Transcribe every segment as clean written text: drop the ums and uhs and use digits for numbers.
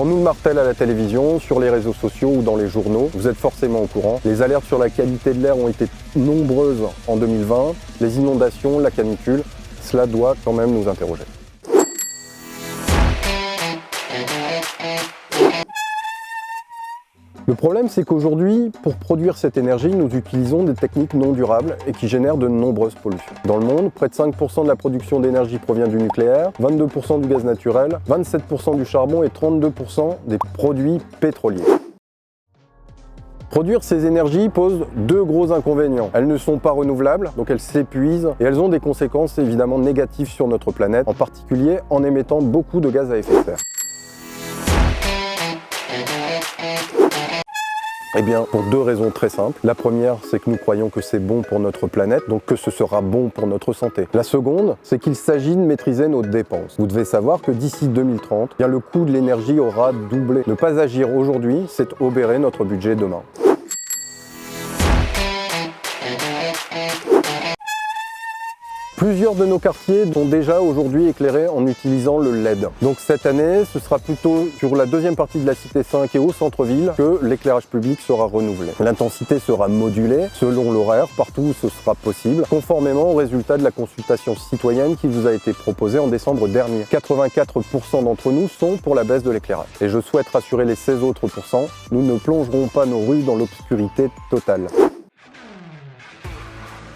On nous le martèle à la télévision, sur les réseaux sociaux ou dans les journaux. Vous êtes forcément au courant. Les alertes sur la qualité de l'air ont été nombreuses en 2020. Les inondations, la canicule, cela doit quand même nous interroger. Le problème, c'est qu'aujourd'hui, pour produire cette énergie, nous utilisons des techniques non durables et qui génèrent de nombreuses pollutions. Dans le monde, près de 5% de la production d'énergie provient du nucléaire, 22% du gaz naturel, 27% du charbon et 32% des produits pétroliers. Produire ces énergies pose deux gros inconvénients. Elles ne sont pas renouvelables, donc elles s'épuisent et elles ont des conséquences évidemment négatives sur notre planète, en particulier en émettant beaucoup de gaz à effet de serre. Eh bien, pour deux raisons très simples. La première, c'est que nous croyons que c'est bon pour notre planète, donc que ce sera bon pour notre santé. La seconde, c'est qu'il s'agit de maîtriser nos dépenses. Vous devez savoir que d'ici 2030, bien, le coût de l'énergie aura doublé. Ne pas agir aujourd'hui, c'est obérer notre budget demain. Plusieurs de nos quartiers sont déjà aujourd'hui éclairés en utilisant le LED. Donc cette année, ce sera plutôt sur la deuxième partie de la Cité 5 et au centre-ville que l'éclairage public sera renouvelé. L'intensité sera modulée selon l'horaire, partout où ce sera possible, conformément au résultat de la consultation citoyenne qui vous a été proposée en décembre dernier. 84% d'entre nous sont pour la baisse de l'éclairage. Et je souhaite rassurer les 16 autres pourcents, nous ne plongerons pas nos rues dans l'obscurité totale.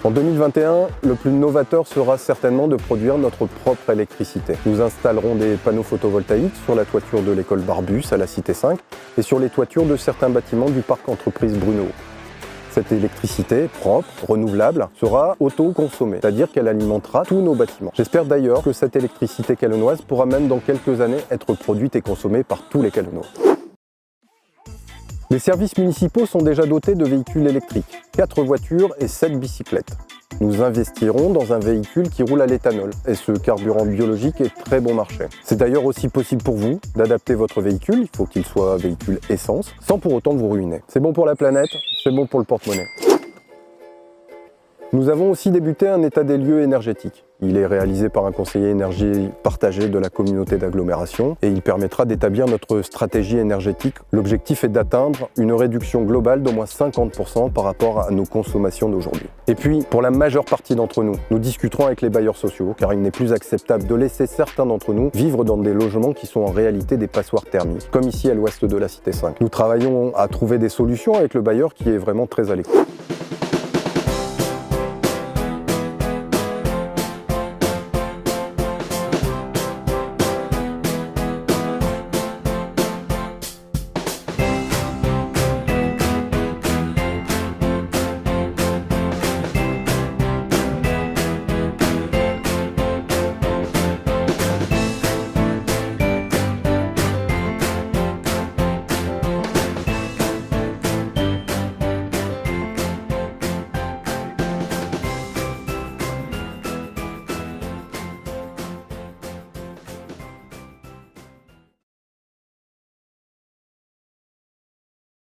En 2021, le plus novateur sera certainement de produire notre propre électricité. Nous installerons des panneaux photovoltaïques sur la toiture de l'école Barbus à la Cité 5 et sur les toitures de certains bâtiments du parc entreprise Bruno. Cette électricité propre, renouvelable, sera auto-consommée, c'est-à-dire qu'elle alimentera tous nos bâtiments. J'espère d'ailleurs que cette électricité calonnoise pourra même dans quelques années être produite et consommée par tous les Calonnois. Les services municipaux sont déjà dotés de véhicules électriques, 4 voitures et 7 bicyclettes. Nous investirons dans un véhicule qui roule à l'éthanol et ce carburant biologique est très bon marché. C'est d'ailleurs aussi possible pour vous d'adapter votre véhicule, il faut qu'il soit véhicule essence, sans pour autant vous ruiner. C'est bon pour la planète, c'est bon pour le porte-monnaie. Nous avons aussi débuté un état des lieux énergétique. Il est réalisé par un conseiller énergie partagé de la communauté d'agglomération et il permettra d'établir notre stratégie énergétique. L'objectif est d'atteindre une réduction globale d'au moins 50% par rapport à nos consommations d'aujourd'hui. Et puis, pour la majeure partie d'entre nous, nous discuterons avec les bailleurs sociaux car il n'est plus acceptable de laisser certains d'entre nous vivre dans des logements qui sont en réalité des passoires thermiques, comme ici à l'ouest de la Cité 5. Nous travaillons à trouver des solutions avec le bailleur qui est vraiment très à l'écoute.